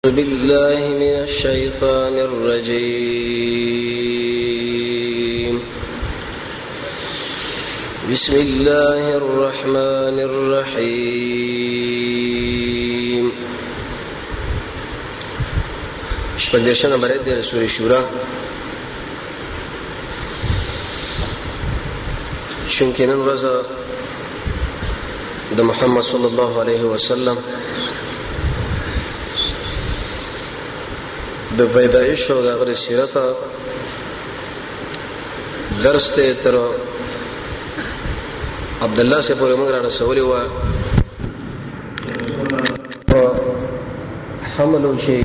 بالله من الشيطان الرجيم بسم الله الرحمن الرحيم شپږدېرشمه نمبر د سورې شورا چونکه نن ورځ د محمد صلی الله علیه وسلم د پیدایش او د غیر سیرت درس ته تر عبد الله سے پورې موږ را رسولي و حملو شي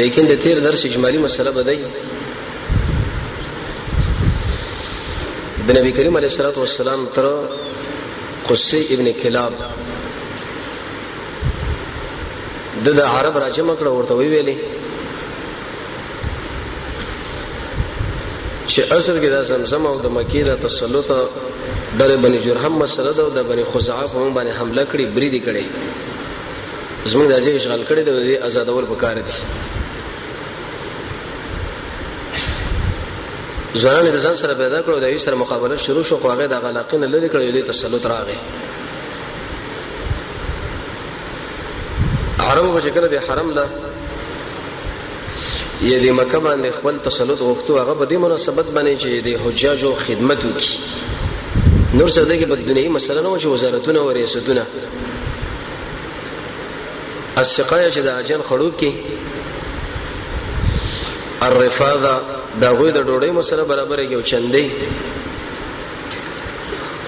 لیکن د تیر درس اجمالی مسله بدای د نبی کریم علیه الصلاه والسلام تر قصي ابن کلاب د عرب راجمه کړه ورته ویلې چې اصل کې د زمزم او د مکی د تسلط در بني جرهم مسله ده او د بني خزاعه په باندې حمله کړي بریدي کړي زموږ د ځای اشغال کړي د آزادول پکار دي ځوانان د ځان سره پیدا کړو د یو سره مقابله شروع شو خو هغه د غلاقین لري کړي د تسلط راغی عربو په شکل د حرم له یا د مکه باندې خپل تسلط وختو هغه په دې مناسبت باندې چې د حجاجو خدمت وکړي نور څه دغه په دنیوي مسله نه و چې وزارتونه او ریاستونه السقايه چې د اجن خړوب کې الرفاضه دا غوی د ډوړې مسله برابر یو چندې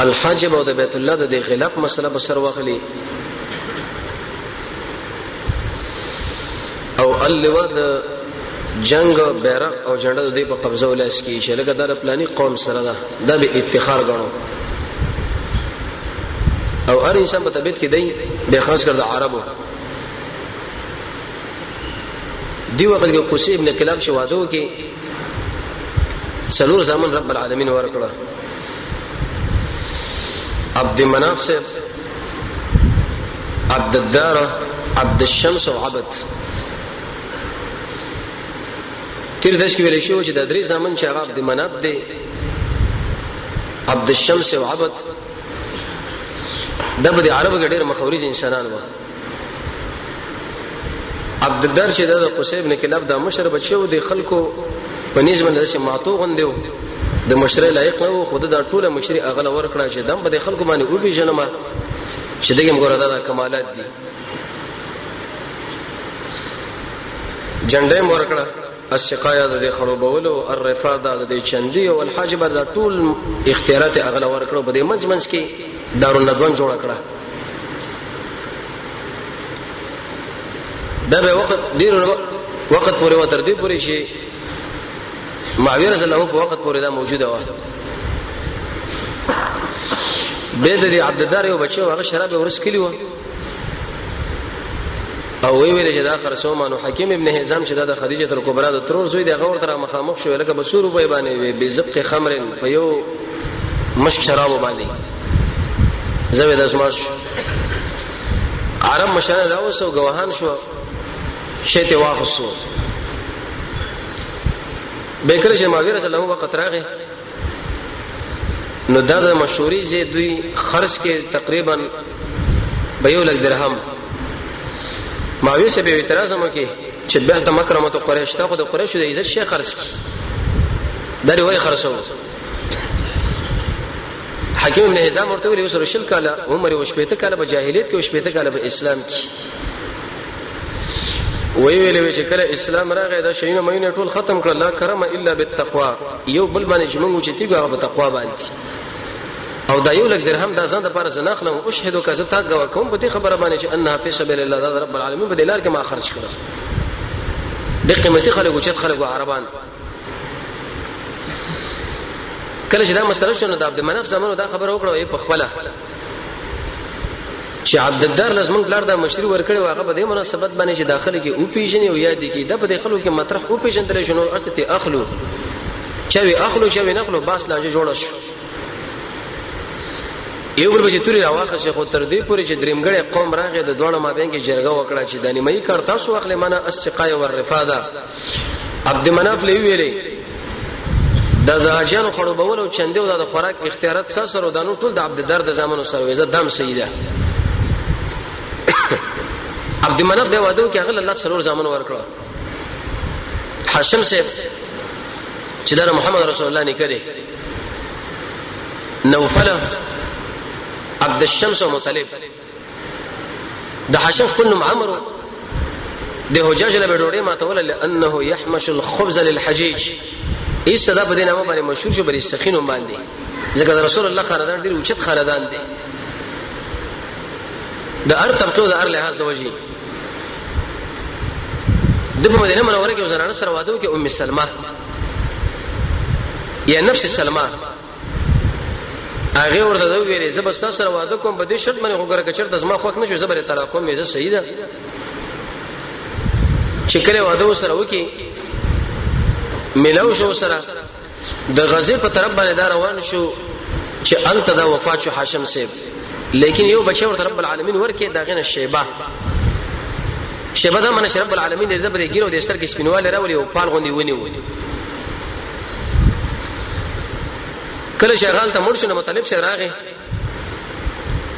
الحاجب او د بیت الله د غلاف مسله په سر واخلي او اللواء د جنگ بیرغ او جنډه د دې په قبضه ولاس کې چې لکه دا پلاني قوم سره ده دا به افتخار غنو او هر انسان په طبيعت کې دی به خاص کر د عربو دی وخت کې قصي ابن کلاب شوادو کې سلور زمان رب العالمین ورکړه عبد مناف سے عبد الدار عبد الشمس او عبد تیر داش کې ویل شو چې د درې زمن چې هغه عبد مناف دی عبد الشمس او عبد د بده عربو ګډیر مخورج انسانان و عبد الدار چې د قصي ابن کلاب د مشر بچو د خلکو په نسبت باندې معطو غندو د مشر لایق نه خود د ټوله مشري اغله ورکړه چې دم په خلکو باندې او پیژنما چې دغه مګوره د کمالات دي جنډه ورکړه السقايه د خړوبولو الرفاضه د چندي او الحاجب د ټول اختیارات اغله ورکړو په دې منځ کې دارالندوان جوړ کړه دا به وخت پورې وتر دې پورې شي معاویه رضی الله په وخت پورې دا موجوده و به د عبد الدار یو بچو هغه شراب ورس کلی و او ویل چې دا خرسومانو حکیم ابن حزام چې د خدیجه الکبرى د ترور زوی د غور تر مخامخ شو لکه بسور په باندې به زبق خمر په یو مشک شراب باندې زوی د اسماش عرب مشانه راوسو غواهان شو شته واخصو بیکر چې ماویه رسول الله وخت راغی نو دا د مشهوري زی دوی خرج کې تقریبا به یو لک درهم ماویه سے به اعتراض مو کې چې به د مکرمه قریش ته د قریش د عزت شیخ خرج کی دری وای خرڅو حکیم ابن حزام ورته ویل وسره شل کاله عمر او شپته کاله په جاهلیت کې او شپته کاله په اسلام کې ویل چې کله اسلام راغی دا شینه مینه ټول ختم کړل لا کرم الا بالتقوا یو بل باندې جمعو چې تیګه په تقوا باندې او دا یو لک درهم دا ځان د پاره زناخلم او اشهدو کذب تاسو غوا کوم په دې خبره باندې چې انها فی سبیل الله دا رب العالمین په دلار کې ما خرج کړو د قیمتي خلکو چې خلکو عربان کله چې دا مسله شنو د عبد مناف زمانو دا خبره وکړه په خپل چې عبد الدار لازم لار دا مشری ورکړي واغه په دې مناسبت باندې چې داخله کې او پیژنې او یاد کې دا په دې خلکو کې مطرح او پیژندل شنو ارته اخلو چوي اخلو چوي نخلو باس لاجه جوړ شو یو بل به توري راواخه خو تر دې پورې چې درېمګړې قوم راغې د دوه مابین کې جرګه وکړه چې دانی مې کار تاسو اخلي معنا السقای والرفاده عبد مناف لوي ویلې د اجانو خړوبول او چنده او د خوراک اختیارات سره دانو ټول د عبد در د زمانو سره وېزه دم سیده عبد مناف به وادو کې هغه الله سرور زمانو ورکړه هاشم سے چې دا محمد رسول الله نه کړي نوفل عبد الشمس ومطلب د هاشم كل عمرو د حجاج له ډوړې ما تول لانه يحمش الخبز للحجيج ایس صدا په دینه باندې مشهور شو بری سخینو باندې ځکه رسول الله خاندان ډیر اوچت خاندان دي د ار طبقه د ار لحاظ د وجه د په مدینه منوره کې وزرانه سره واده کې ام سلمہ یا نفس سلمہ هغه ورته ویلې زبستا سره واده کوم په دې شرط باندې وګوره کچر د زما خوښ نشو زبر طلاق کوم یې صحیح ده چې کله واده سره وکي ملو شو سره د غزه په طرف باندې دا روان شو چې انت دا وفات شو هاشم صاحب لیکن یو بچی ورته رب العالمین ورکه دا غنه شیبه دا من رب العالمین دې په ګیرو د ستر کې سپینواله راولي او پال غوندي ونی کله شغال ته مرشد مطلب شه راغی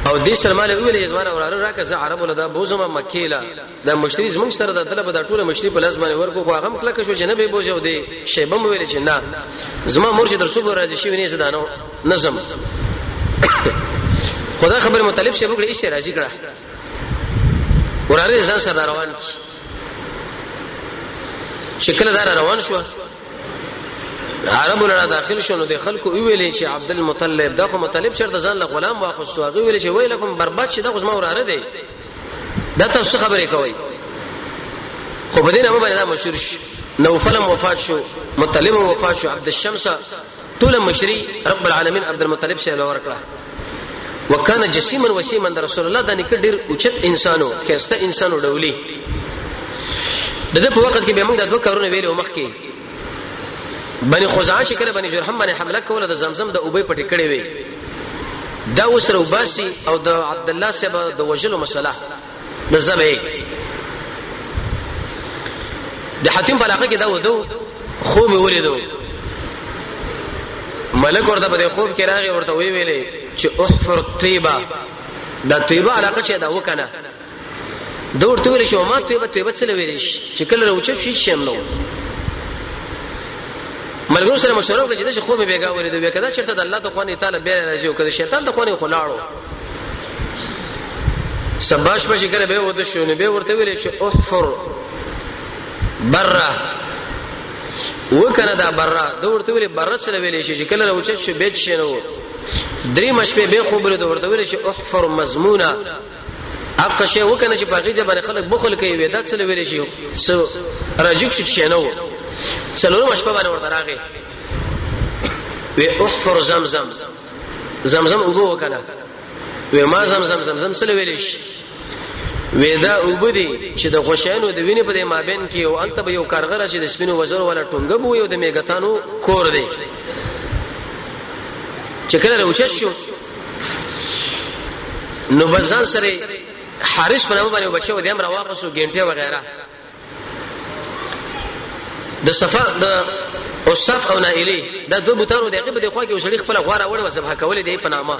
او دې سلمانه ویلې زمانه وراره راکه زه عرب ولدا بوزم مکیلا دا مشتری زمون سره د طلب د ټوله مشتری په لازمانه ورکو خو هغه کله شو جنبه بوجو دې شیبه مو ویلې چې نه زما مرشد رسول راځي شي ونی زدانو نظم خدا خبر مطلب شه وګړي شي راځي کړه وراره ځان سره روان شکل دار روان شو عربو لرا داخل شونو د خلکو ویلې چې عبد المطلب دغه مطلب چرته ځان له غلام واخستو هغه ویلې چې ویلکم برباد شي دغه ما وراره دی دا تاسو خبرې کوي خو بدینه مې باندې مشهور شو نوفل وفات شو مطلب وفات شو عبد الشمس طول مشري رب العالمین عبد المطلب شه لور کړه وکانه جسیما وسیما د رسول الله د نک ډیر اوچت انسانو خسته انسانو ډولي دغه په وخت کې به موږ د دوه کارونه ویلو مخ کې بني خزاعه چې کله بني جرهم باندې حمله کوله د زمزم د اوبې پټې کړې وي دا وسره وباسي او د عبد الله سبا د وجلو مسله د زبې د حاتم په علاقه کې دا ودو خوب ولیدو ملک ورته په خوب کې راغی ورته وی ویلې چې احفر طيبه دا طيبه علاقه چې دا وکنه دور ته ویل چې ما طيبه څه ویلې چې کله روچ شي شم نو ملګرو سره مشوره وکړه چې خو به بیګا ورېدو وکړه چرته د الله د خواني تعالی به راځي او کله شیطان د خواني خلاړو سباش په شکر به وته شو نه به ورته ویل چې احفر بره وکنه دا بره د ورته ویل بره سره ویل چې کله روچت شو بیت شنو درې مشپه به خو بل د ورته ویل چې احفر مضمونه اقشه وکنه چې باغی ځبانه خلک بخل کوي ودا سره ویل چې راجک شنو سلوه مشپه باندې ورته راغی وی احفر زمزم وګو وکنه وی ما زمزم سره ویلش وی دا وبدي چې د غشانو د وینې په مابین کې او انت به یو کارغره چې د سپینو وزر ولا ټونګه بو یو د میګتانو کور دی چې کله راوچت شو نو بزان سره حارث په نامه باندې بچو د امر واقصو ګنټه وغیرہ د صفا د اوصاف او نائلی دا دو بوتانو دغه په خوا کې وشړي خپل غواره وړه ذبح کول دی په نامه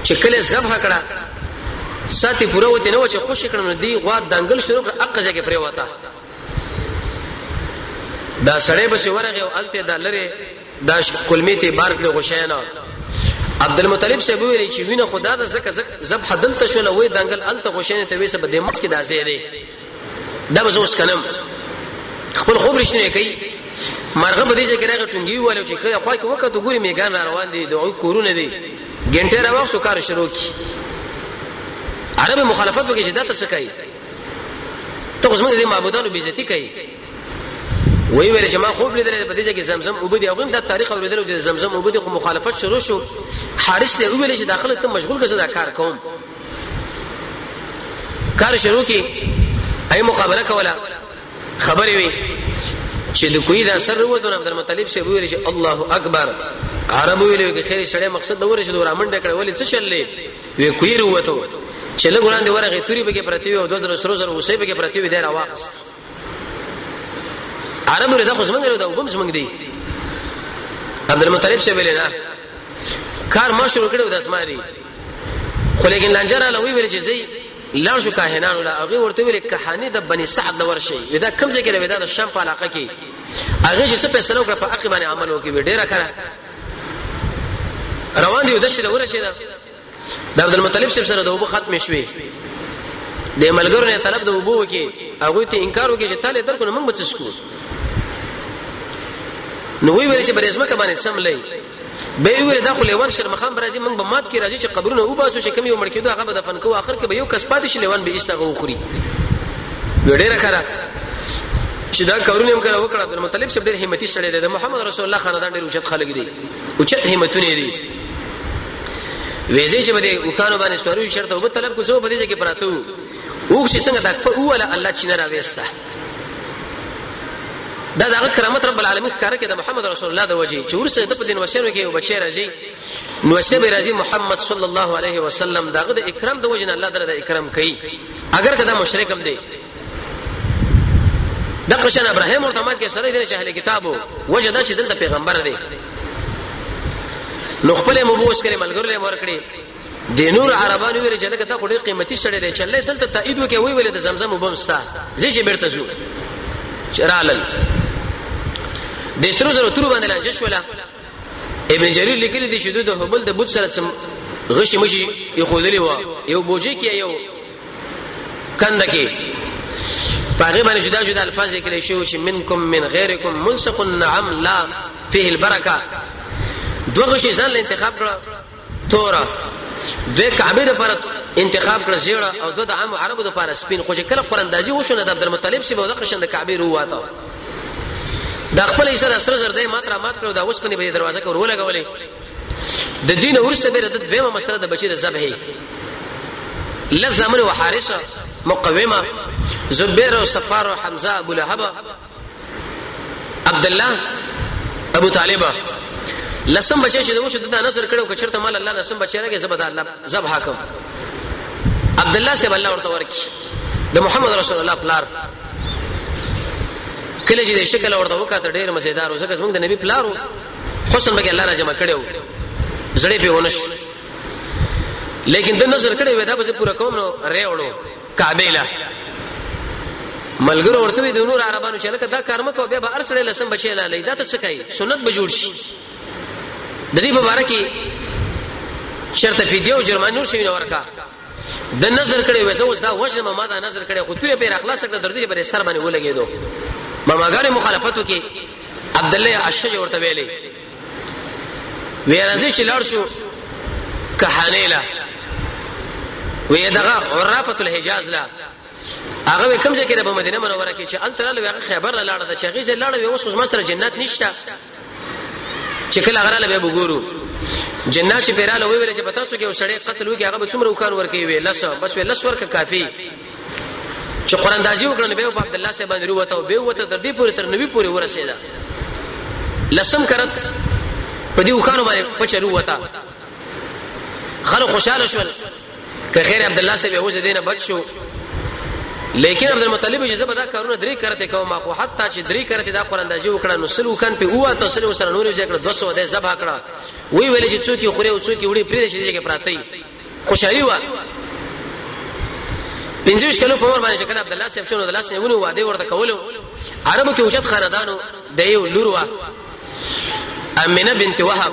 چې کله ذبح کړه ساتي پوره وته نو چې خوشی کړه دی غوا دنګل شروع کړه اقځه کې پرې وتا دا سړی به ورغه او الته د لری دا کلمیته بار کړه غشینا عبد المطلب سے ویل چې وینه خدا د زکه ذبح دلته شو لوي دنګل الته غشینه ته وېسه به د مس کې دازې دی دا به اوس کنم خپل خوب رښتینه کوي مرغه به دې ځکه راغی ټنګي والو چې خو خو کې وخت ګوري میګان روان دي دوی کورونه دي ګنټه راوښ سو کار شروع کی عرب مخالفت وکړي چې دا څه کوي ته اوس موږ دې معبودانو بیزتی کوي وی ویل چې ما خوب لیدل په دې ځکه زمزم وبدي او دا تاریخ اوریدل چې زمزم وبدي خو مخالفت شروع شو حارث له ویل چې داخله ته مشغول کړه کار کوم کار شروع کی ای مقابله کوله خبرې وي چې د کوی دا سر وته عبد المطلب شه ویل چې الله اکبر عربو ویلو کې خیر سړی مقصد د ورشه د رامنډه کړه ولې څه چللې وی کویر وته چې له ګران دی ورغه توري به کې پرتی وي او 2000 وسې به کې پرتی وي ډیر واقست عربو ردا خو څنګه دا وبم څنګه دی عبد المطلب څه ویل نه کار ما شروع کړو د اسماري خو لیکن لنجره لوي ویل چې زی لاړ شو کاهنانو لا هغه ورته ویل کهانی د بني سعد لور شي ودا کم ځای کې ودا د شام په علاقه کې هغه چې څه فیصله وکړه په عقب باندې عمل وکړي ډیره کړه روان دی د شله ورشه د عبد المطلب سره د وبو ختم شوي د ملګرو نه طلب د وبو کې هغه ته انکار وکړي چې تعالی درکو موږ بچ سکو نو وی ویل چې برېزمه کبانې سملې به ویل داخله وان شر مخام برازي موږ به مات کې راځي چې قبرونه وباسو چې کم یو مړ کېدو هغه به دفن کوو اخر کې به یو کس پاتې شي لوان به ایستغه وخوري ډېر کړه چې دا کارونه هم کړه وکړه عبد المطلب څخه ډېر همتي سره دی د محمد رسول الله خاندان ډېر اوچت خلک دي اوچت همتونه دي وېځي چې بده وکانو باندې سوارو شرط او طلب کو څو بده کې پراته او چې څنګه دا په اوله الله چې نه راويسته دا دغه کرامت رب العالمین کار کې د محمد رسول الله د وجه چې ورسره د دین وسینو کې یو بچی راځي نو سبه راځي محمد صلی الله علیه وسلم دغه د اکرام د وجه الله دره د اکرام کوي اگر کدا مشرک هم دی د قشن ابراهیم او تمام کې سره د اهل کتابو وجه دا چې دلته پیغمبر دی نو خپل مبوس کړي ملګرو له مور کړي د نور عربانو ویل چې لکه تا خو ډېر قیمتي شړې دی چې دلته تایید وکي وی ویل د زمزم وبمستا زی چې بیرته زو چرالل د سرو زرو تر باندې لنجش ولا ابن جرير لیکلی دی چې د هبل د بوت سره غشي مشي یخودلی و یو بوجي کې یو کنده کې پاغه باندې جدا جدا الفاظ لیکل شو چې منکم من غیرکم منسق النعم لا فيه البرکه دوه شي ځان له انتخاب کړه تورا د کعبه لپاره انتخاب کړ زیړه او د عام عربو لپاره سپین خو چې کله قراندازي وشونه د عبد المطلب سی به د قشن د کعبه رواته د خپل ایسر سره زر دې ماتره مات کړو دا اوس په دې دروازه کې ورولګولې د دین ورسره به د دویمه مسله د بچی د ذبح لزمن وحارثه مقومه زبير او صفار او حمزه ابو لهب عبد الله ابو طالب لسم بچی چې دوی شته د نظر کړو کچرته مال الله لسم بچی راګه زبد الله ذبح حکم عبد الله سے الله ورته ورکی د محمد رسول الله پلار کله چې د شکل ورته وکړه ډېر مزیدار او څنګه موږ د نبی پلارو حسن به الله را جمع کړو زړې په ونش لیکن د نظر کړي ودا به پورا کوم نو ریوړو کعبه له ملګرو ورته د نور عربانو چې لکه دا کارمه کو به ارسله لسم بچی لاله دا ته څه کوي سنت به جوړ شي د دې مبارکي شرط فدیه او جرمانور شي نو ورکا د نظر کړي وځو دا وجه ما دا نظر کړي خو تورې په اخلاص سره درځي به سر باندې ولګېدو ماګانې مخالفتو کې عبد الله اشج ورته ویلې ویرازي چې لار شو کحانیلا وې دغه عرافه الحجاز لا هغه کوم ځای کې د مدینه منوره کې چې انتر له خیبر لاړه د شیخ لاړه اوس مسره جنت نشته چې کله غراله به وګورو جنات چې پیراله وی ویل چې پتا سو کې وسړې قتل وکي هغه به څومره وکان ورکي وی لس بس وی لس ورکه کافي چې قران دازي وکړنه به عبد الله صاحب باندې وروته او به وته تر دې پورې تر نبی پورې ورسېدا لسم کرت په دې وکانو باندې پچرو وتا خلک خوشاله شول که خیر عبد الله صاحب یو ځدینه بچو لیکن عبد المطلب چې زبدا کارونه درې کرته کوم خو حتی چې درې کرته دا قران دازي وکړه نو سلو کان په اوه تاسو سره نور یې کړ 200 د ذبح کړه وی ویل چې څوک خوري او څوک وړي پرې چې دې کې پراته خوشالي و 15 کلو په عمر باندې چې عبد الله صاحب شنو د لاس نیونو واده ورته کولو عربو کې اوچت خاندانو د یو لور وا امنه بنت وهب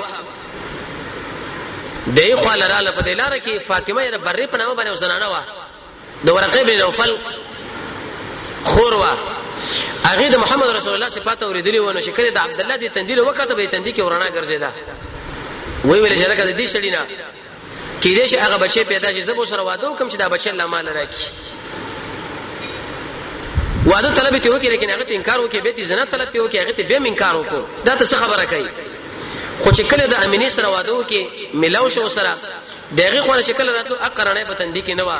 دې خو لاله په دلاره کې فاطمه یې برې په نامه باندې وسنانه وا د ورقه بن نوفل خوروا هغه د محمد رسول الله صفات اوریدلی و نو شکر د عبد الله دی تندیل وکړه به تندی کې ورانه ګرځیدا وی ویل چې لکه د دې شړینا کې دې چې هغه بچي پیدا شي زبو سره واده وکم چې دا بچي الله مال راکړي واده طلب ته وکړي لیکن هغه انکار وکړي به دې زنا طلب ته وکړي هغه ته به انکار وکړي دا څه خبره کوي خو چې کله د امینی سره واده وکړي ملاو شو سره دغه خو چې کله راتلو اقرانه په تندی کې نه و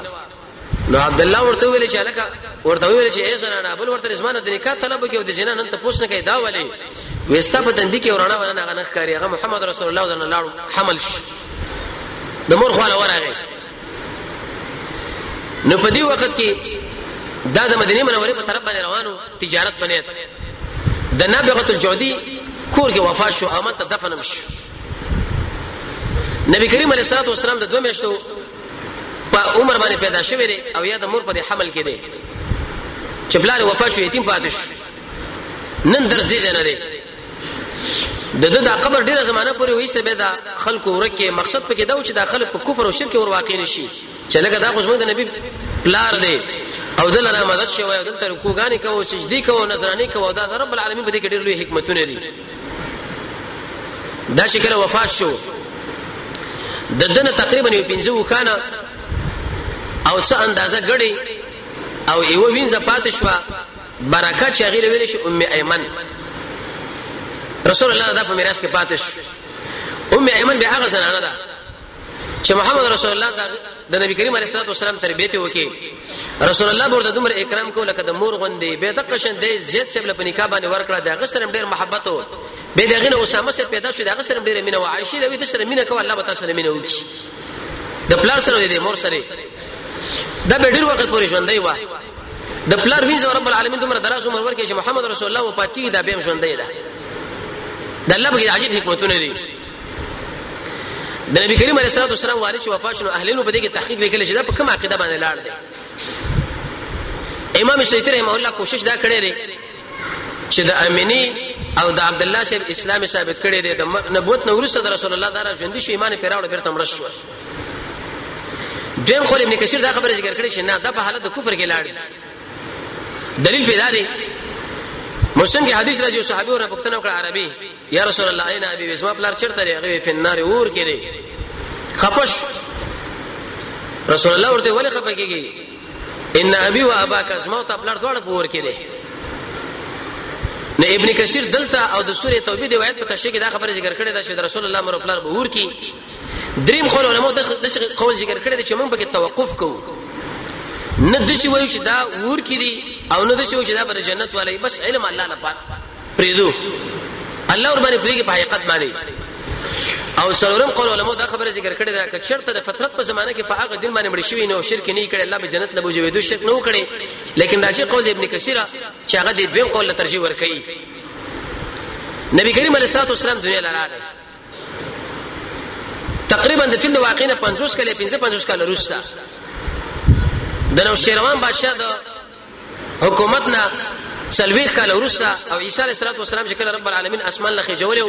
نو عبد الله ورته ویل چې الکا ورته ویل چې ای زنانه بل ورته رضوان د نکاح طلب کوي او د زنا نن ته پوښتنه کوي دا ولي وستا په تندې کې ورانه ورانه غنخ کاری هغه محمد رسول الله صلی الله علیه وسلم حمل شي د مور خواله ورغی نو په دې وخت کې دا د مدینه منورې په طرف باندې روانو تجارت باندې د نابغه الجودي کور کې وفات شو امت دفن شو نبی کریم علیه الصلاه والسلام د 2 میاشتو په عمر باندې پیدا شوی دی او یا د مور په حمل کې دی چې بلار وفات شو یتیم پاتې شو نن درس دی نه دی د قبر ډیره زمانہ پورې وې سبه دا خلکو ورکه مقصد پکې دا و چې داخله په کفر او شرک ور واقع نشي چې لکه دا غوښمن د نبی بلار دی او دل را مدد شوی او دلته رکوعانی کوو سجدي کوو نظرانی کوو دا رب العالمین په دې کې ډېر لوی حکمتونه دي دا شکل وفات شو د دنه تقریبا یو 15 خانه او څه اندازه غړي او یو وینځه پاتې شو برکات شغیله ویل شي ام ایمن رسول الله دا په میراث کې پاتې شو ام ایمن به هغه زنانه ده چې محمد رسول الله د نبی کریم علیه الصلاه والسلام تربیته وکي رسول الله ورته دومره اکرام کو لکه د مور غوندې به د قشن دی زید سبل په نکاح باندې ورکړه د غسرم ډیر محبت او به دغه نه اسامه سره پیدا شو د غسرم ډیر مینه او عائشه لوي د سره مینه کو الله تعالی سره مینه وکي د پلار سره د مور سره دا به ډیر وخت پورې ژوندۍ و د پلار وینځ رب العالمین دومره دراز عمر ورکړي چې محمد رسول الله وفاتي دا به ژوندۍ ده د الله به عجیب حکمتونه دي د نبی کریم علیه الصلاه والسلام والد چې وفات شو اهلینو په دې کې تحقیق وکړي چې دا په کوم عقیده باندې لاړ دي امام شیخ رحمه الله کوشش دا کړی دی چې د امینی او د عبد الله صاحب اسلام ثابت کړی دی د نبوت نو ورسره د رسول الله دره ژوند شو ایمان پیراوړ بیرته مړ شو دیم خو ابن کثیر دا خبره ذکر کړی چې نه دا په حالت د کفر کې لاړ دي دلیل پیدا دی مسلم کې حدیث راځي صحابي ورته پوښتنه وکړه عربي یا رسول الله اين ابي اسما پلار چرته دی هغه په النار اور کې دی خپش رسول الله ورته ولې خپه کېږي ان ابي واباك اسما ته پلار دواړه پور کې دی نه ابن کثیر دلته او د سوره توبه دی روایت په تشریح کې دا خبره ذکر کړې ده چې رسول الله مر پلار به اور کې دریم خو علماء د قول ذکر کړی دی چې موږ به توقف کوو نه د شي وایو چې دا ور کې دي او نه د شي چې دا پر جنت والي بس علم الله نه پات پریدو الله ور باندې پریږي په حقیقت باندې او څلورم قول علماء دا خبره ذکر کړی دا چې شرط د فطرت په زمانه کې په هغه دین باندې مړ شوی نه او شرک نه کړي الله به جنت لبوځي وي دوی شرک نه وکړي لیکن دا چې قول ابن کثیر چې هغه د دویم قول له ترجیح ور کوي نبی کریم علیه الصلاه والسلام دنیا لاره تقریبا د فل واقعینه 50 کله 55 کله روستا د نو شیروان بادشاہ د حکومت نه سلويخ کال ورسا او عیسی علیه السلام چې کله رب العالمین اسمان لخي جوړو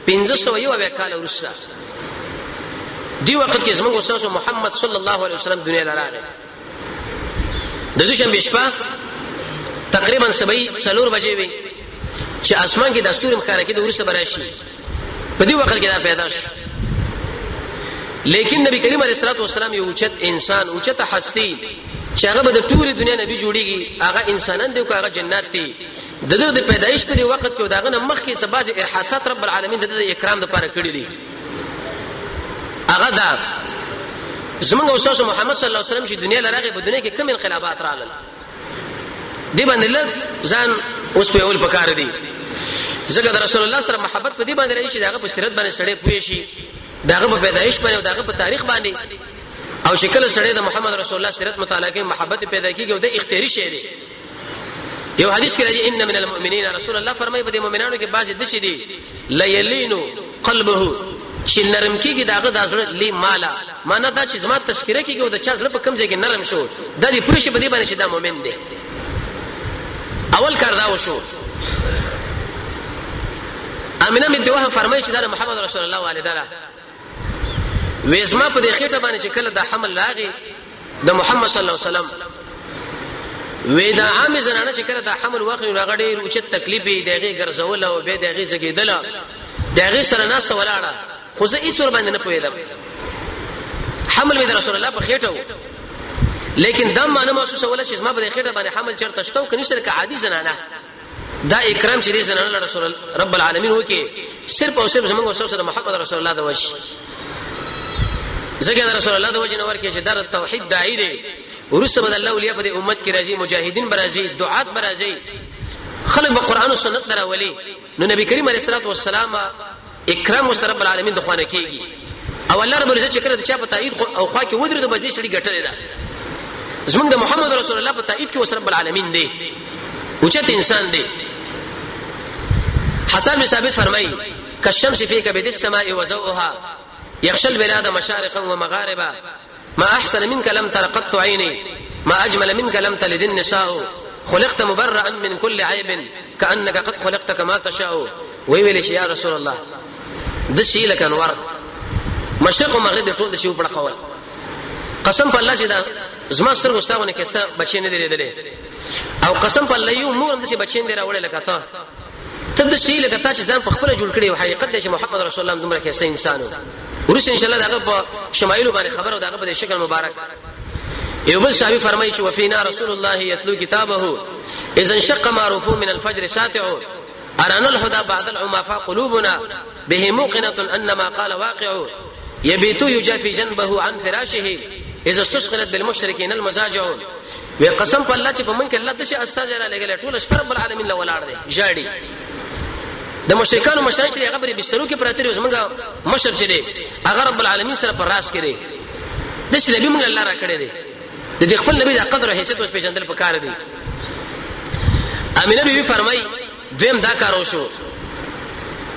1501 کال ورسا دی وخت کې زموږ استاد محمد صلی الله علیه وسلم دنیا لاره د دوشنبه شپه تقریبا 7:00 بجې وي چې اسمان کې د ستوري مخارکې د ورسه براشي په دې وخت کې دا پیدا شو لیکن نبی کریم علیه السلام یو اوچت انسان اوچت هستی چې هغه د ټول دنیا نبی جوړیږي هغه انسانان دی او هغه جنات دی د پیدایش په وخت کې داغه مخ کې څه بعض ارحاسات رب العالمین د اکرام لپاره کړی دي هغه دا زمونږ استاد محمد صلی الله علیه وسلم چې دنیا لراغه په دنیا کې کوم انقلابات راغلل دی باندې ځان اوس په اول پکار دي ځکه د رسول الله سره محبت په دې باندې راځي چې داغه په سیرت باندې سړې پوي شي داغه په پیدایش باندې او داغه په تاریخ باندې او شکل سره د محمد رسول الله سیرت مطالعه کې محبت پیدا کیږي او د اختیاري شی دی یو حدیث کې راځي ان من المؤمنین رسول الله فرمایي په دې مؤمنانو کې بعض د شي دي لیلینو قلبه چې نرم کیږي داغه د ازړه لی مالا معنا دا چې زما تذکرہ کیږي او د چا ځل په کم ځای کې نرم شو د دې پوښي په دې باندې چې دا مؤمن دی اول کار دا وشو امینه بنت وهب فرمایي چې دا محمد رسول الله والداره وېزما په دې خېټه باندې چې کله د حمل راغی د محمد صلی الله علیه وسلم وې دا عام زنانه چې کله د حمل واخلي راغړي او چې تکلیفې دغه ګرځول او به دغه زګیدل دغه سره ناس ولاړه خو زه هیڅ ور باندې نه پوهیدم حمل مې د رسول الله په خېټه و لیکن دا معنی محسوسه ولا چې زما په دې خېټه باندې حمل چرته شتو کني شرک عادي زنانه دا اکرام چې دې زنانه رسول رب العالمین وکي صرف او صرف زموږ سره محمد رسول الله د وش زګر رسول الله د وجه نور کې چې در توحید داعی دی ورسره بد الله اولیاء په امت کې راځي مجاهدین برازي دعات برازي خلق به قران او سنت دراولي نو نبی کریم علیه الصلاه والسلام اکرام رب العالمین د خوانه کیږي او الله رب العزت چې کړه چا په تایید او خوا کې ودرې د بجې شړي ګټلې ده زمونږ د محمد رسول الله په تایید کې رب العالمین دی اوچت انسان دی حسن بن ثابت فرمایي كالشمس في كبد السماء وزوءها يخشى البلاد مشارقا ومغاربا ما احسن منك لم تر قط عيني ما اجمل منك لم تلد النساء خلقت مبرئا من كل عيب كانك قد خلقت كما تشاء ويلي يا رسول الله د شي لك انوار مشرق او مغرب ټول د شی په قول قسم په الله چې دا زما سره واستاونه کسته بچی نه دی لیدلې او قسم په الله یو مور د شي بچی نه راوړل لکه ته د شی لکه تا چې ځان په خپل جوړ کړی او حقیقت دی چې محمد رسول الله زموږ کې سه انسان ورس ان شاء الله دغه په شمایل باندې خبر او دغه په شکل مبارک یو بل صحابي فرمایي چې وفينا رسول الله يتلو كتابه اذا انشق معروف من الفجر ساتع ارانا الهدى بعد العمى قلوبنا به موقنه ان ما قال واقع يبيت يجافي جنبه عن فراشه اذا استشغلت بالمشركين المزاجع وقسم بالله چې په من کې الله د شي استاجر لګل ټول شپه رب العالمین له ولاړ دی جاړي د مشرکانو مشران چې هغه په بسترو کې پراته دي زمونږ مشر چې دی هغه رب العالمین سره پر راس کړي د شي نبی موږ الله را کړی دی د خپل نبی د قدر او حیثیت اوس پیژندل پکار دی امینه بیبي فرمای دویم دا کار وشو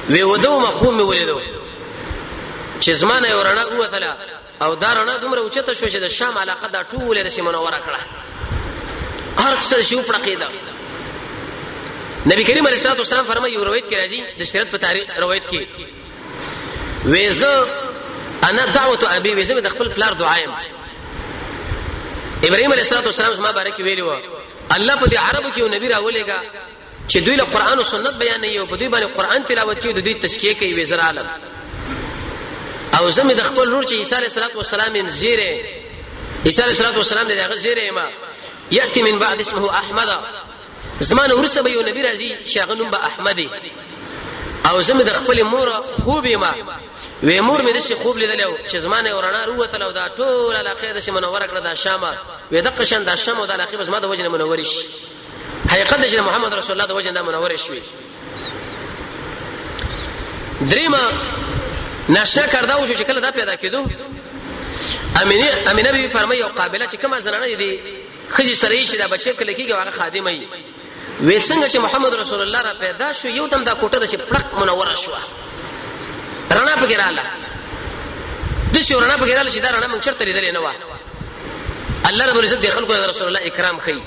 وی ودو مخوم ولیدو چې زمانه ورانه اوتله او دارونه دومره اوچته شو چې د شام علاقه دا ټول رسې منوره کړه هر څه شو پړقیدا نبی کریم علیه الصلاه والسلام فرمایي یو روایت کې راځي د سیرت په تاریخ روایت کې وېزه انا دعوه ابي وېزه د خپل پلار دعایم ابراهيم عليه الصلاه والسلام زما بارک ویلو الله په دې عربو کې نبی راولېګا چې دوی له قران او سنت بیان نه یو په دوی باندې قران تلاوت کوي دوی تزکیه کوي وزر عالم او زمي د خپل رور چې عيسى عليه السلام زیره عيسى عليه السلام دغه زیره ما ياتي من بعد اسمه احمد زمان ورسه به یو نبی راځي شاغنم به احمدي او زمي د خپل مور خوب ما وې مور مې د شي خوب لیدل چې زمانه ورانه روته لو دا ټول علاقه د شي منوره کړه د شام وې د قشن د شام او د علاقه بس ما د وجنه منور شي حقیقت د محمد رسول الله د وجنه منور شي دریما نشه کړدا و چې کله دا پیدا کېدو امینه بي فرمایي او قابله چې کومه زنانه دي خجی سره شي دا بچي کله کېږي هغه خادمه وي وې څنګه چې محمد رسول الله را پیدا شو یو دم دا کوټه شي پړق منور شو رانا پګراله د شو رانا پګراله چې دا رانا موږ چرته لیدل نه و الله رب العزت د خلکو رسول الله اکرام کوي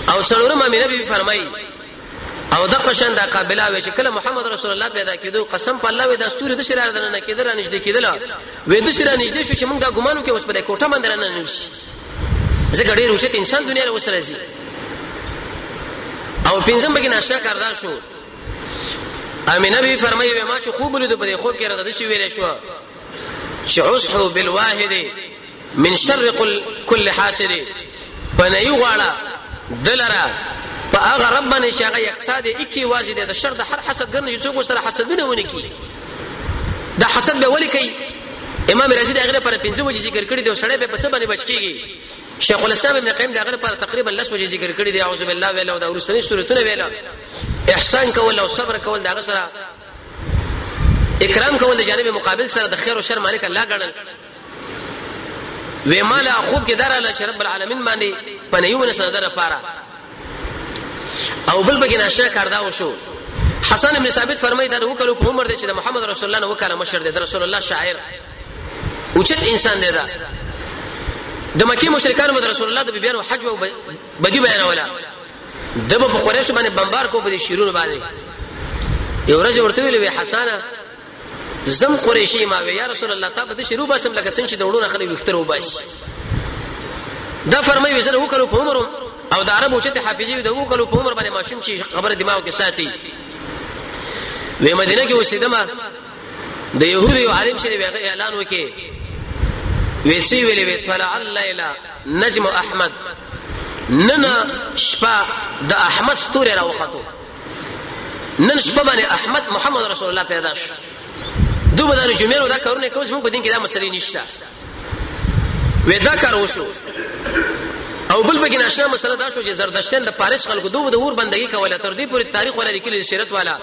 او څلورم امینه بي فرمایي او د قشن د قابله وی چې کله محمد رسول الله پیدا کېدو قسم په الله وی دا سورې د شرار نه کېدل نږدې کېدل وې د شرار نږدې شو چې موږ دا ګمانو کې اوس په کوټه باندې نه نوشي زګ ډېر اوچت انسان دنیا له وسره زی او پنځم بګی نشه کاردا شو امینه بي فرمایي ما چې خوب لیدو په خوب کې را د شي ویل شو چې عصحو بالواحد من شر كل حاسد فنيو غاړه دلرا فاغه ربنا چې هغه یقتاد اکی واجد د شر د هر حسد ګرنه چې څوک سره حسدونه ونی کی دا حسد به ولي کوي امام رازي دغه پر 15 وجه ذکر کړی دی او سړی په څه باندې بچ کیږي شیخ الاسلام ابن قیم دغه پر تقریبا 10 وجه ذکر کړی دی اعوذ بالله ویل او د ورسنی سورتونه ویل احسان کول او صبر کول دغه سره اکرام کول د جانب مقابل سره د خیر او شر مالک الله ګڼل و مال خوب کې دراله چې رب العالمین باندې پنيونه سره لپاره او بل بګی نشه کاردا وشو حسن ابن ثابت فرمایي دا وکړو په عمر دي چې د محمد رسول الله نو وکاله مشر دي رسول الله شاعر اوچت انسان دی دا د مکی مشرکان مد رسول الله د بیان او حج او بدی بیان ولا دبه په قریش باندې بمبار کو په شیرونو باندې یو ورځ ورته ویل حسانه زم قریشی ما یا رسول الله تاسو د شروع باسم لکه څنګه چې دوړونه خلک وخترو باش دا فرمایي وسره وکړو په عمر او د عربو چې حافظي د وکړو په عمر باندې ماشوم چې خبره دماغ کې ساتي وې مدینه کې اوسېدم د يهودي عالم چې اعلان وکړي ویسی ویلې وی طلع الليل نجم احمد نن شپه د احمد ستوري راوخته نن شپه باندې احمد محمد رسول الله پیدا شو دوه د جمعې دا کارونه کوي موږ په دین کې دا مسلې نشته وې دا کار وشو او بل بګین آشنا مسله دا شو چې زردشتیان د پاریس خلکو دوه د اور بندګي کوله تر دې پورې تاریخ ولا لیکل سیرت والا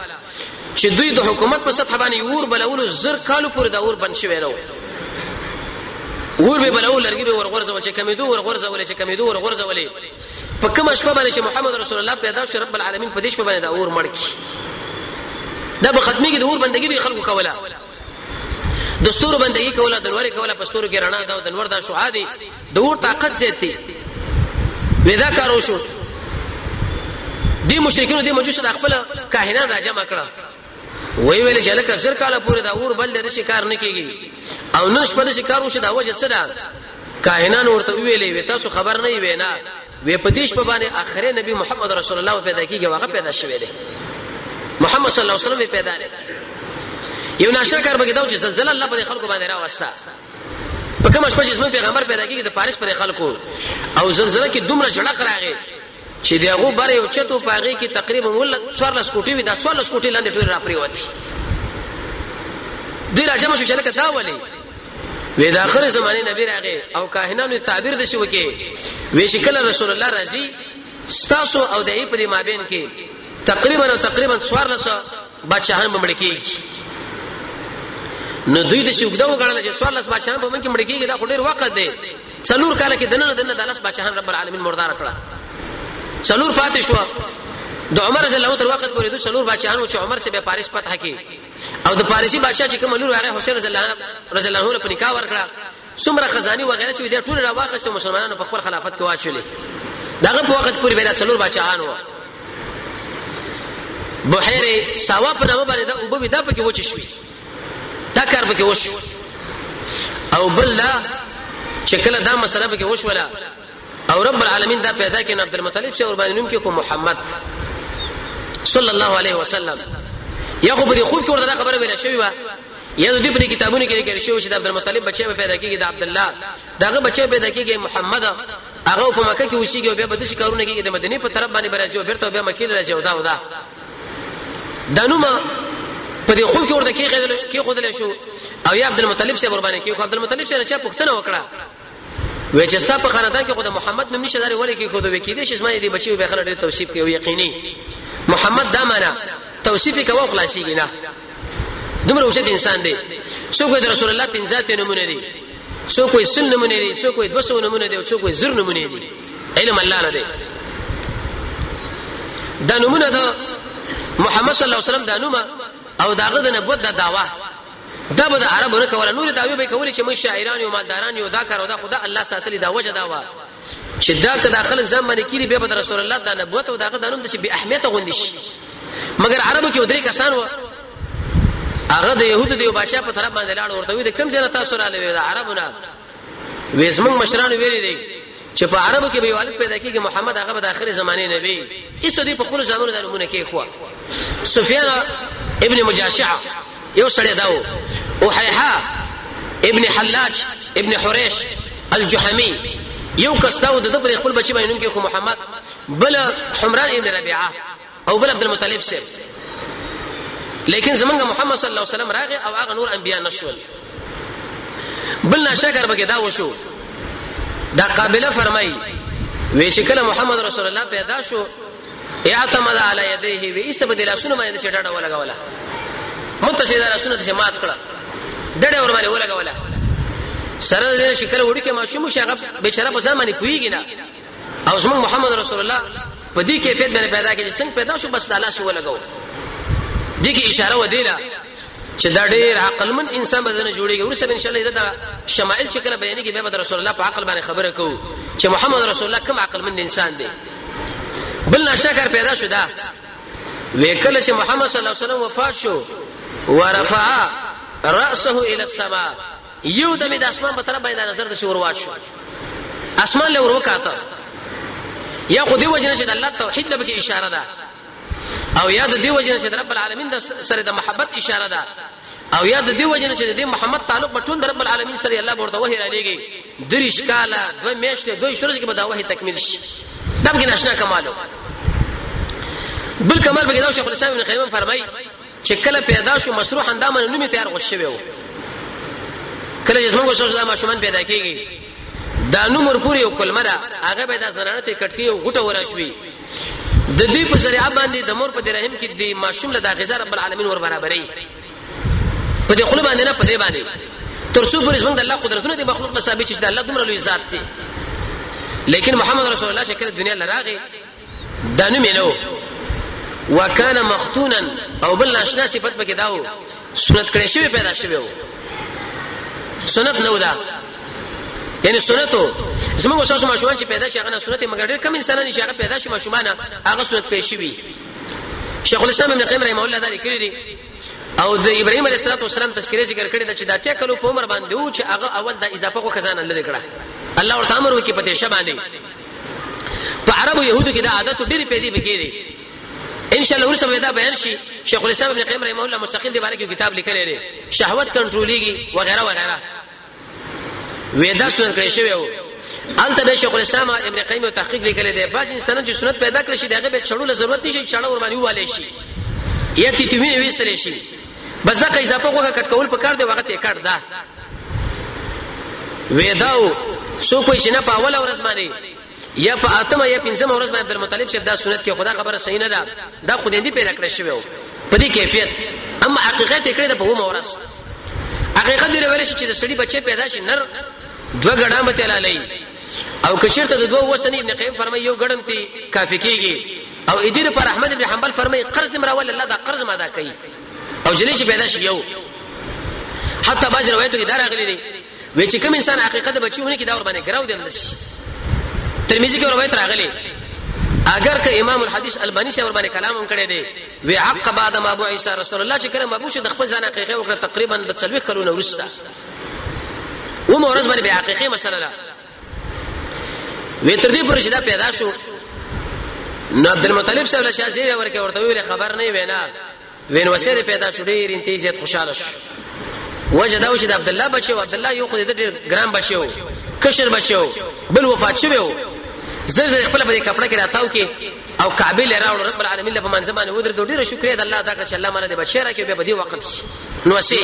چې دوی د حکومت په سطح باندې اور بلولو زر کالو پورې د اور بند شوی نو اور به بلول لرګي به ورغورځول چې کمیدو ورغورځول چې کمیدو ورغورځول په کوم شپه باندې چې محمد رسول الله پیدا شو رب العالمین په دې شپه باندې د اور مړکی دا به ختمي کې د اور بندګي به خلکو کوله د ستورو بندګي کوله د نور کوله په ستورو کې رڼا دا د نور دا شعاع دي د اور طاقت زیاتي ودا کارو شو دي مشرکین دي مجوس د خپل کاهنان راجمع کړه وی ویل چې لکه زر کاله پورې دا اور بل د شکار نه کیږي او نن شپه د شکار وشه دا وجه څه ده کاهنان ورته ویلې تاسو خبر نه وي نه وی پدیش په باندې اخره نبی محمد رسول الله پیدا کیږي واغه پیدا شوی دی محمد صلی الله علیه وسلم پیدا دی یو ناشکر بګی دا چې زلزلہ الله په خلکو باندې راوستا په کوم شپه چې پیغمبر پیدا کیږي د پاریس پر خلکو او زلزلہ کې دومره جړق راغی چې دغه بره یو چتو پاغي کې تقریبا ول 14 کوټي وي دا 14 کوټي لاندې ټول راپری وتی دی راځم شو چې لکه دا ولي وې د اخر زمانه نبی راغی او کاهنانو تعبیر د شو کې وې شکل رسول الله راځي ستاسو او دای په مابین کې تقریبا 14 بچهان بمړ کېږي نو دوی د شوګدا وګړل چې 14 بچهان په من کې مړ کېږي دا ډېر وخت دی څلور کال کې دنه د 10 بچهان رب العالمین مردار کړه څلور پاتې شو د عمر رضی الله تر وخت پورې د څلور بچهانو چې عمر سے به پاریس فتح کی او د پاریسی بادشاہ چې کوم لور هغه حسین رضی الله عنه په نکاح ورکړه څومره خزاني وغیرہ چې د ټول راواخسته مسلمانانو په خپل خلافت کې واچولې داغه په وخت پورې به څلور بچهانو بحیره سوا په نامه باندې دا او به دا پکې وچ شوی دا کار پکې وش او بل دا چې کله دا مسله پکې وش ولا او رب العالمین دا پیدا کین عبد المطلب سے قربانی نوم کې کو محمد صلی الله علیه وسلم یا خو به خوب کې ورته خبره ویل شوی و یا د دې په کتابونو کې لیکل شوی چې د عبد المطلب بچي پیدا کیږي د عبد الله داغه بچي پیدا کیږي محمد هغه په مکه کې وشيږي او بیا به د شکارونه کېږي د مدینه په طرف باندې برازي او بیرته بیا مکه راځي او دا دانوما په دې خوب کې ورته کې خودل شو او یا عبد المطلب سے قربانی کې عبد المطلب سے چا پښتنه وکړه وې چې صاحب خاندان کې خود محمد نوم نشه داري ولې کې خود وکې دي چې اسماء دې بچي به خلک ډېر توصیف کوي یقیني محمد دا معنا توصیف کوي خلاصيږي نه دومره اوسه انسان دی څوک د رسول الله پنځات نمونه دي څوک سن نمونه دي څوک 200 نمونه دي څوک زر نمونه دي علم الله نه دی دا نمونه دا محمد صلی الله علیه وسلم دا نومه او داغه د نبوت د دعوا دا به د عربونو کوله نور داوی به کولی چې من شاعران او مالداران یو دا کار او دا خدا الله ساتلی دا وجه دا وا چې دا کدا خلک ځم باندې کړي به د رسول الله د نبوت او داغه د نوم د شي به اهمیت غوندي شي مګر عربو کې درې کسان و هغه د يهود دیو بادشاہ په طرف باندې لاړ ورته وي د کم ځای تاسو را لوي د عربونه وېسمن مشران ویلي دي چې په عربو کې به والد پیدا کیږي محمد هغه د اخر زمانه نبی ایسو دی په خپل زمانه د نمونه کې خو سفیان ابن مجاشع یو سړی داو او حیحا ابن حلاج ابن حریش الجحمی یو کس داو د پر خپل بچی باندې نوم کې خو محمد بل حمران ابن ربيعه او بل عبد المطلب سے لیکن زمونږ محمد صلی الله علیه وسلم راغی او هغه نور انبیا نشول بل ناشکر بګی دا وشو دا قابله فرمای وی شکل محمد رسول الله پیدا شو اعتمد علی یدیه وی ایسه بدلا سونه باندې شټاډه ولګولا متشهدا رسول ته مات کړه ډډه ور باندې ولګولا سره دې شکل وړي کې ماشوم شغب بیچاره په ځمانه کویږي نه او زمون محمد رسول الله په دې کیفیت باندې پیدا کړي څنګه پیدا شو بس الله شو ولګو دې کې اشاره ودیلا چې دا ډېر عقلمن انسان به زنه جوړيږي ورسره ان شاء الله دا شمائل شکل بیانې کې به رسول الله په عقل باندې خبره کوو چې محمد رسول الله کوم عقلمن انسان دی بل ناشکر پیدا شو دا وکله چې محمد صلی الله علیه وسلم وفات شو ورفع راسه الى السماء یو د اسمان په طرف باندې نظر د شور واچ شو اسمان له ور وکاته یا خو دی وجنه چې د الله توحید له کې اشاره ده او یا د دی وجنه چې رب العالمین د سره د محبت اشاره ده او یا د دی وجنه چې د محمد تعلق په ټول رب العالمین سره الله ورته وحی را لېږي درش کاله دوه میاشتې دوه شورز کې به دا وحی تکمیل شي دا به ناشنا کمالو بل کمال به دا شیخ الاسلام ابن قیم فرمای چې کله پیدا شو مسروح اندامه نومي تیار غوښ شوی و کله چې موږ سوچ دا ماشومان پیدا کیږي دا نمر پوری او کلمه ده هغه به دا زنانه ته کټکی او غټه وراشوي د دې په ذریعہ باندې د مور په رحم کې د ماشوم له دا غذا رب العالمین ور برابرې په دې خلک باندې نه په دې باندې ترڅو پر اسمن د الله قدرتونه د مخلوق مسابې چې د الله دومره لوی ذات دي لیکن محمد رسول الله شکر دنیا لراغه دانو مینو وکانه مختونا او بل ناشنا صفت پکې داو سنت کړي شوی پیدا شوی سنت نو دا یعنی سنتو زموږ وسوسه ماشومان چې پیدا شي هغه سنت مګر ډېر کم انسانان چې هغه پیدا شي ماشومان هغه سنت کړي شوی شیخ الاسلام ابن قیم رحمه الله دا لیکلی او د ابراهيم عليه السلام تذکرې ذکر کړی دا چې دا ته کلو په عمر باندې و چې هغه اول د اضافه کو خزانه لري کړه الله ورته امر وکي پته شه باندې په عربو يهودو کې دا عادت ډېری پیدا بکېږي ان شاء الله ورسره دا بیان شي شیخ الاسلام ابن قیم رحمه الله مستقل دی باندې کتاب لیکلی دی شهوت کنټرولېږي وغیرہ وغیرہ وېدا سنت کړی شوی و البته به شیخ الاسلام ابن قیم تحقیق لیکلی دی بعض انسانان چې سنت پیدا کړی شي دغه به چړول ضرورت نشي چړه ور باندې والي شي یا تیتوینه وستل شي بس دا اضافه کوه کټ کول پکار دی وخت یې کټ دا وېداو سو کوئی شنه په اول ورځ باندې یا په اتمه یا پنځمه ورځ باندې عبدالمطلب صاحب دا سنت کې خدا خبره صحیح نه ده دا خو دې پیدا کړی شوی په دې کیفیت اما حقیقت یې کړی د په ومه ورځ حقیقت دې ویل شي چې د سړي بچي پیدا شي نر دوه غډام ته لالي او کچیرته د دوه وسنی ابن قیم فرمایي یو غډم تی کافی کیږي او ادیر پر احمد ابن حنبل فرمایي قرض مراول الله دا قرض ما ادا کوي او جلی چې پیدا شي یو حتی باز روایتو کې دا راغلي دي وی چې کوم انسان حقیقت بچیونه کې دا ور باندې ګراو دی ملشي ترمذی کې روایت راغلي اگر که امام الحديث الباني سے ور باندې کلام هم کړی دی وی عق بعد ما ابو عيسى رسول الله چې کړه ابو شه د خپل ځان حقیقت وکړه تقریبا د 40 کلونه ورسته و مورز باندې به حقیقي مسله ده وی تر دې پورې چې دا پیدا شو نو عبدالمطلب صاحب له شازیر ورکه ورته ویل خبر نه وینا وین وسره پیدا شو ډیر انتیزیت خوشاله شو وجداو چې د عبد الله بچو عبد الله یو خو د ګرام بچو کشر بچو بل وفات شوی زر خپل په کپڑا کې راتاو کې او کعبه لراو رب العالمین له من زمانه ودر ډیر شکر دې الله دا کړ چې الله مانه دې بچی راکې به دې وخت نو سي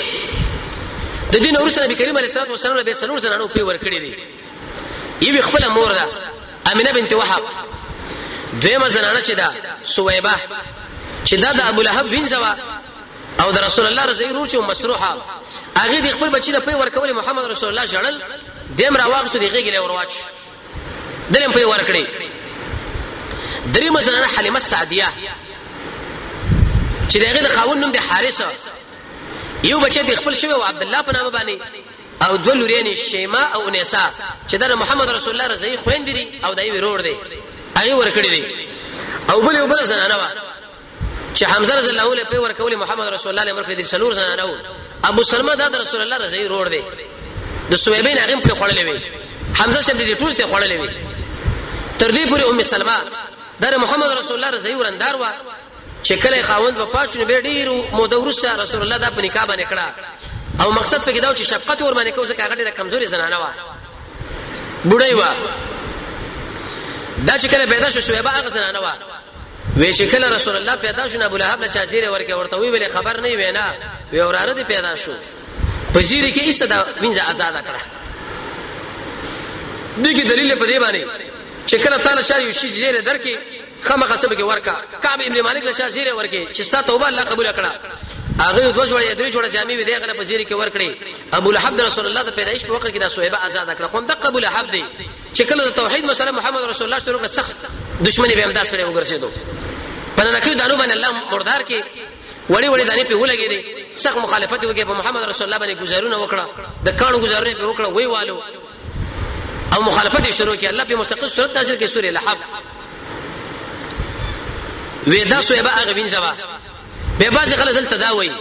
د دین اورس نبی کریم علیه الصلاه والسلام به څلور زنانو په ور کړی دي ای خپل مور ده امینه بنت وهب دیمه زنانه چې ده سویبه چې دا د ابو لهب وینځوا او د رسول الله رضی الله عنه مسروحه هغه د خپل بچی له په ورکول محمد رسول الله جړل دیم راواغ سو دیږي له ورواچ دلم په ورکړي درې مثلا حلیمه السعدیه چې دغه د خاون نوم د حارثه یو بچی د خپل شوی او عبد الله په نامه باندې او دوه لوريانې شیما او نساء چې د محمد رسول الله رضی الله خويندري او دای ورور دي هغه ورکړي دي او بل زنانه وا چې حمزه رضی الله عنه په ورکول محمد رسول الله امر کړی دي سلور زنانه ابو سلمہ د رسول الله رضی الله ورور دي د سویبین هغه په خړلې وي حمزه شپ دې ټول ته خړلې وي تر دې پورې ام سلمہ د محمد رسول الله رضی الله ورندار وا چې کله خاوند په پاتونه به ډیرو مودورسه رسول الله د په نکاح باندې کړه او مقصد په کې دا چې شفقت ور باندې کوزه هغه ډیره کمزوري زنانه وا بډای وا دا چې کله پیدا شو سویبه هغه زنانه وا وی شکل رسول الله پیدا شو ابو لهب له چازیر ورکه ورته وی خبر نه وینا وی اوراره دي پیدا شو پزیری کې ایسه دا وینځه آزاد کړه دغه دلیل په دی باندې چې کله تعالی چا یو شی زیره درکې خامخا سبه کې ورکا کعب ابن مالک له چا زیره ورکې چې ستا توبه الله قبول کړه هغه دوه جوړه درې جوړه جامې وي دغه په زیره کې ورکړي ابو لهب رسول الله د پیدایش په وخت کې دا سویبه آزاد کړه خو د قبول حب دی چې کله د توحید مسله محمد رسول الله شروع کړ سخت دښمنی به امدا سره وګرځیدو پنه کې دانو باندې الله مردار کې وړي دانی په ولګي دي سخت مخالفت وکړي په محمد رسول الله باندې گزارونه وکړه د کانو گزارونه په وکړه وی والو او مخالفت شروع کړي الله په مستقل صورت نازل کړي سورې لحب ودا سویبه هغه وینځوا به باز خلک دلته دا وایي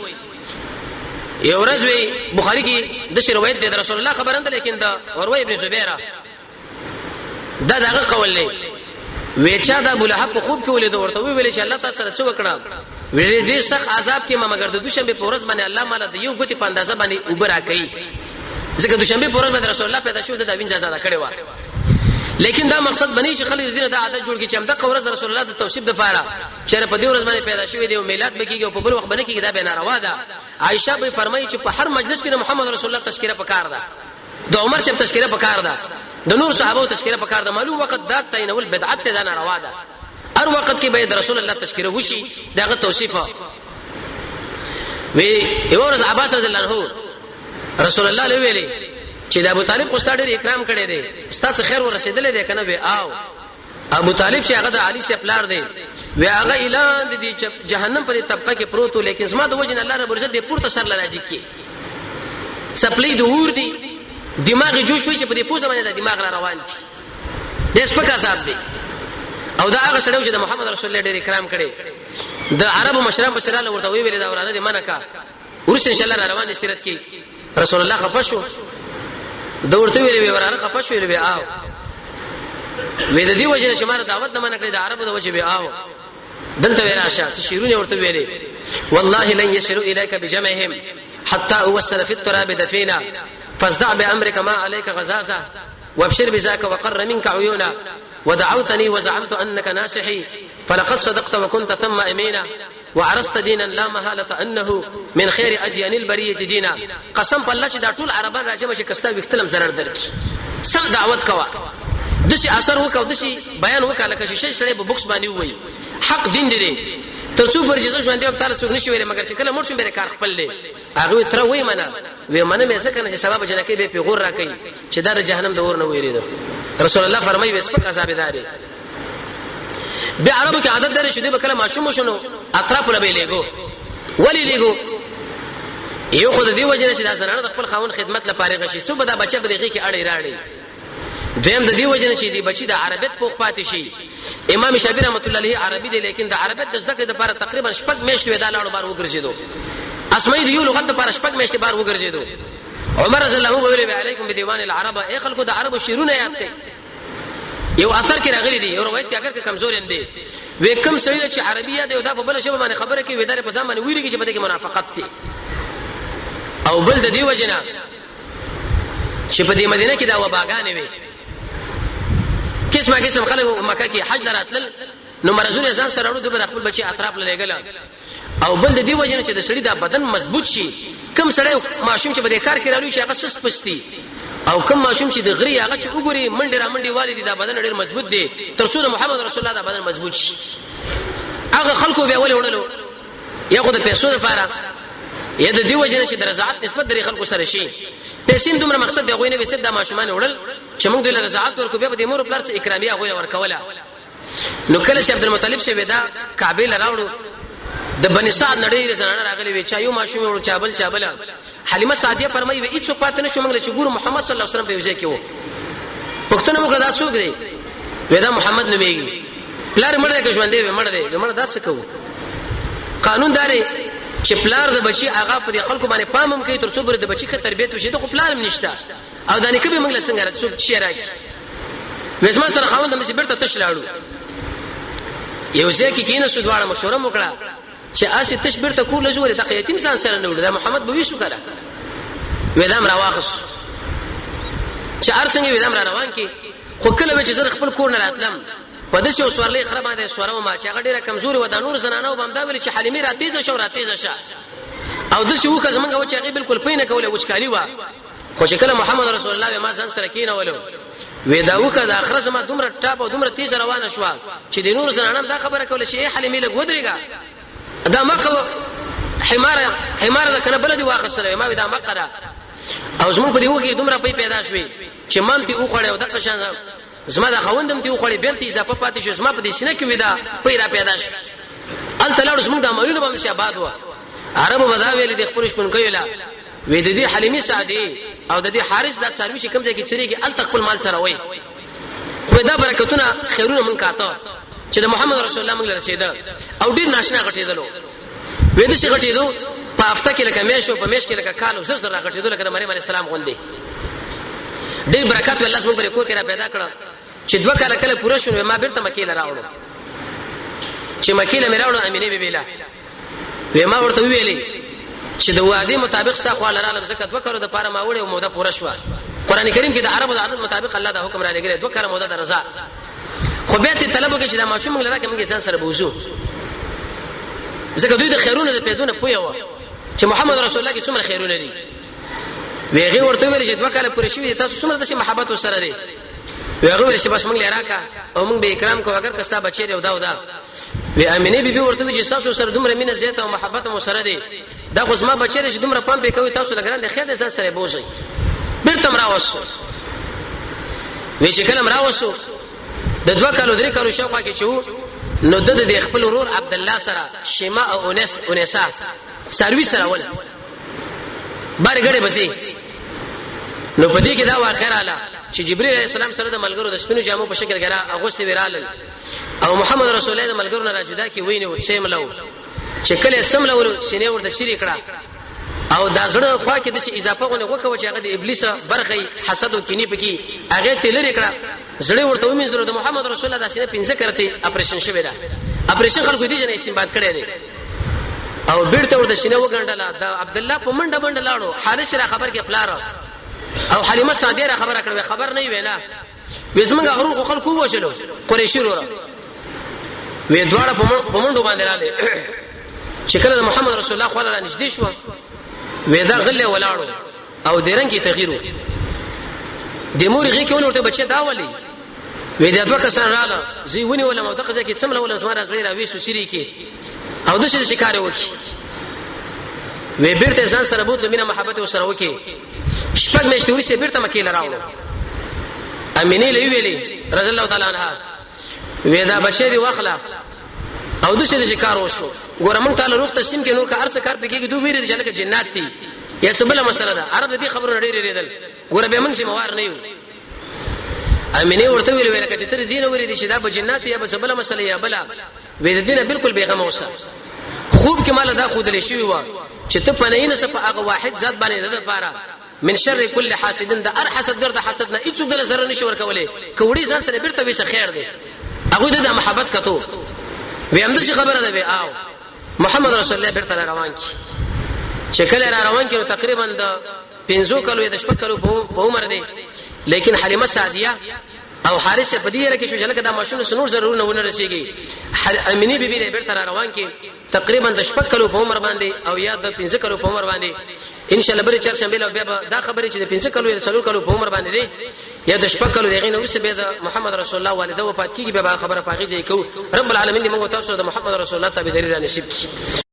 یو ورځ وی بخاری کې د روایت د رسول الله خبرند لیکن دا اوروی ابن زبیره دا دغه قول دی وېچا د ابو لهب په خوب کې ولید ورته ویل چې الله تاسو سره څه وکړه ویلې دې سخت عذاب کې ما مگر د دوشنبه پورز باندې الله مال د یو غتی په اندازه باندې اوبرا کوي ځکه دوشنبه پورز باندې رسول الله پیدا شو د وینځه آزاد کړي و لیکن دا مقصد بنی چې خلک دینه دا عادت جوړ کړي چې هم د قورز رسول الله د توصیف د فاره چې په دې ورځ باندې پیدا شوی دی او میلاد بکیږي او په بل وخت باندې کېږي دا به ناروا ده عائشہ به فرمایي چې په هر مجلس کې محمد رسول الله تذکرہ پکار ده د عمر شپ تذکرہ پکار ده د نور صحابه تذکرہ پکار د معلوم وخت دا تعینول بدعت ته نه روا ده هر وخت کې به د رسول الله تذکرہ وشي داغه توصیفه وی یو ورځ عباس رضی الله عنه رسول الله له ویلي چې د ابو طالب کو ستاره اکرام کړي دي ستاسو خیر ورسېدلې ده کنه به آو ابو طالب چې هغه د علي سے پلار دی وی هغه اعلان دي چې جهنم پر طبقه کې پروت لیکن زما د وجه الله رب عزت دې پورته سر لراځي کې سپلې د اور دي دماغ جوش وي چې په دې پوزه باندې د دماغ را روان دي د سپکا صاحب دي او دا هغه سړی چې د محمد رسول الله ډېر اکرام کړي د عربو مشران په سره ورته ویل دا ورانه دي منکا ورس ان شاء الله را روان استرات کې رسول الله خفشو دورته ویل ورانه خفشو ویل به آو وې د دې وجه چې ماره دعوت نه منکړي د عربو د وجه به آو دلته وراشه چې شیرونه ورته ویلې والله لن يشروا اليك بجمعهم حتى اوصل في التراب دفينا فاصدع بامرك ما عليك غزازه وابشر بذاك وقر منك عيونا ودعوتني وزعمت انك ناصحي فلقد صدقت وكنت ثم امينا وعرست دينا لا محاله انه من خير اديان البريه دينا قسم بالله چې دا ټول عربان راځي چې کستا وختلم zarar درک سم دعوت کوا دشي اثر وکاو دشي بیان وکاله چې شي سره په بوکس باندې وای حق دین دی ترڅو پر جزو ژوند دی تعالی څوک نشي ویل مگر چې کله مرشم به کار خپل دی هغه تر وای منه وې منه مې څه کنه چې سبب جنکه به پیغور راکې چې دا جهنم د اور نه ویریدو رسول الله فرمایي وسپ عذاب داري به عربو کې عادت لري چې دوی به کله ماشوم شنو اطراف له به لګو ولی لګو یو خدای دی وجنه چې دا زنانه د خپل خاون خدمت لپاره غشي څو به دا بچي به دغه کې اړې راړي دیم د دې وجنه چې دی بچي د عربیت پوخ پاتې شي امام شافعي رحمت الله علیه عربي دی لیکن د عربیت د زده کړې لپاره تقریبا شپږ میاشتې ودا لاړو بار وګرځیدو اسماء دی یو لغت لپاره شپږ میاشتې بار وګرځیدو عمر رضی الله عنه ویل علیکم بدیوان العرب ای خلکو د عربو شیرونه یاد کړئ یو اثر کې راغلي دي یو روایت کې اگر کمزور هم دي وې کم سړی چې عربیه دی او دا په بل شی باندې خبره کوي ودار په ځان باندې ویریږي چې په دې کې منافقت دي او بل د دې وجنه چې په دې مدینه کې دا وباګانې وي قسم خلک مکه کې حج دراتل نو مرزونه ځان سره ورو د خپل بچي اطراف لګل او بل د دې وجنه چې د سړی دا بدن مضبوط شي کم سړی ماشوم چې په دې کار کې راوي چې هغه سس پستی او کم ماشوم چې د غری هغه چې وګوري منډه را منډه والدي دا بدن ډیر مضبوط دی ترڅو د محمد رسول الله دا بدن مضبوط شي هغه خلکو به اول وړلو یا خو د پیسو لپاره یا د دې وجنه چې د رضاعت نسبت د خلکو سره شي پیسې دومره مقصد دی غوینه به سب د ماشومان وړل چې موږ د رضاعت ورکو به د مور پلار څخه اکرامیه غوینه ورکوله نو کله چې عبد المطلب شه ودا کعبه لراوړو د بني سعد نړۍ زنانه راغلي وي چا یو ماشوم ورو چابل حلیمه سعدیه فرمایي وي هیڅ پاتې نشو موږ چې ګورو محمد صلی الله علیه وسلم په وجه کې وو پښتون موږ دا څوک دی ودا محمد نبیږي پلار مړ دی که ژوند دی مړ دی مړ داس کوو قانون داري چې پلار د بچي هغه په خلکو باندې پامم کوي تر څو بر د بچي ک تربيت وشي د خپل پلار نشته او دانه کبه موږ لسنګ څوک شي راکی وېسما سره خوند مې بیرته تشلاړو یو ځکه کینې سودواړه مشوره وکړه چې اسې تشبیر ته کول جوړه د یتیم ځان سره نه وړه د محمد بوي شو کړه وېدام راواخص چې ارڅنګ وېدام را روان کی خو کله به چې زه خپل کور نه راتلم په دې شو سوړلې خرابه ده سوړو ما چې هغه ډیره کمزوري و د نور زنانو بمدا ویل چې حلیمه را تیزه شو را تیزه شه او د شو که زمونږ و چې هغه بالکل پینه کوله وچکالي و خو چې کله محمد رسول الله ما ځان سره کینه ولو وې دا وکړه د اخر زما دومره ټاپ او دومره تیز روانه شو چې د نور زنانو دا خبره کوله چې حلیمه لګ ودرېګا دا مقه حمار دا کنه بلدي واخصله ما دا مقره او زمون په دیو کې دومره پیدا شوې چې مانتي او خړې او د قشان زما دا خوندم تی او خړې بیل تی اضافه پاتې شو زما په دې سینه کې ودا پیدا شو ال تلاړو زمون د امرونو باندې شاباد و عربو ودا ویل د خپل شپن کویلا وې د دې حلیمه سعدي او د دې حارث د سروي چې کوم ځای کې چریږي ال تخپل مال سره وای خو دا برکتونه خیرونه من کاته چې د محمد رسول الله موږ رسیدل او ډیر ناشنا غټیدلو وې د شي غټیدو په هفته کې لکه میشو په میش کې لکه کالو زر زر غټیدو لکه مریم علی السلام غوندي ډیر برکات الله سبحانه پر کور کې را پیدا کړ چې دوه کاله کله پوره شونه ما بیرته مکه لراوړو چې مکه له میراوړو امینه بیبیلا وې ما ورته ویلې چې د وعده مطابق ستا خو الله عالم زکات وکړو د پاره ما وړه موده پوره شو قران کریم کې د عربو د عادت مطابق الله دا حکم را لګره دوه کاله موده د رضا خو به ته طلب وکړي چې دا ماشوم موږ لره کومه ځان سره بوزو زکه دوی د خیرونو د پیدونه پویو چې محمد رسول الله کې څومره خیرونه دي ویغه ورته ویل چې دوه کاله پوره شوی تاسو څومره د محبت سره دي هغه چې بس موږ لراکا او موږ به اکرام کو اگر کسا بچی او دا وی امینه بیبي ورته چې تاسو سره دومره مینه زیاته او محبت مو سره دي دا خو ما بچی چې دومره پام به کوي تاسو لګران د خیر د ځان سره بوزي بیرته راوسو وی چې کلم راوسو د 2 کالو 3 کالو شاوخوا کې چو نو د خپل ورور عبد الله سره شیما او اونیسا سروي سره ول بار غړې بسي نو پدې کې دا واقع رااله چې جبرئیل علیه السلام سره د ملګرو د سپینو جامو په شکل غرا اغوست ویرال او محمد رسول الله د ملګرو نه راجدا کې ویني و سیم لو چې کله سم لو سینې ورته شری کړه او دا زړه خوا کې د شي اضافه غونه وکوي چې هغه د ابلیس برخي حسد او کینی پکې هغه تلری کړه زړه ورته ومن زړه د محمد رسول الله د سینې 15 کرته اپریشن شوی دا اپریشن خلکو دي جن استنباط کړي دي او بیرته ورته سینې وګڼډله دا عبد الله په منډه منډه لاړو حارث را خبر کې خپلار او حلیمه سعدیه خبره کړې خبر نه وینا وزمنګ غرور خلکو وشلو قریشی ورو وی دواړه په منډو باندې رااله چې کله محمد رسول الله صلی الله علیه وسلم نږدې شو وی دا غله ولاړو او درنګ کې تغییر د مور غي کې ورته بچي دا ولي وی دا دوه کسان رااله زی ونی ولا مودقه کې سم له سماره غیر اوي سوسری کې او د شکار وکي وی بیرته ځان سره بوت مینه محبت سره وکي شپږ میاشتې ورسې بیرته مکه لراوړو امینه لوي ویلي رضی الله تعالی عنها ودا بشری واخلا او د شکار وشو ګوره مونږ تعالی روح تسلیم کې نور کا ارڅ کار پکې دوه ویری چې لکه جنات دي یا سبله مسله ده عرب دې خبرونه ډېرې ریدل ګوره به مونږ سي موار نه یو امینه ورته ویل کچې تر دین ورې دي چې دا به جنات یا به سبله مسله یا بلا وې دینه بالکل بیغمه وسه خوب کې مال دا خود لشي و چې ته پنهینه صف هغه واحد ذات باندې ده پاره من شر كل حاسد ده ار حسد ګرځه حسد نه هیڅ دل سره نشي ورکولې کوړي ځان سره بیرته به خیر دی هغه د محبت کتو وی هم د خبره ده او محمد رسول الله بیرته روان کی چې کله روان کی تقریبا د 15 کلو یا 10 کلو په عمر دی لیکن حلیمه سعدیه او حارث په دې رکه شو چې لکه دا ماشوم سنور ضرور نه ونه رسیږي امینه بیبي بیرته روان کی تقریبا د 10 کلو په عمر باندې او یا د 15 کلو په عمر باندې ان شاء الله بری چرشنبه له بیا دا خبره چې د 15 کلو یا 4 کلو په عمر باندې دی یا د 10 کلو دغه نو څه به د محمد رسول الله والده وفات کیږي به خبره پاغي ځای کو رب العالمین دې موږ تاسو د محمد رسول الله تابعداري را نصیب کړي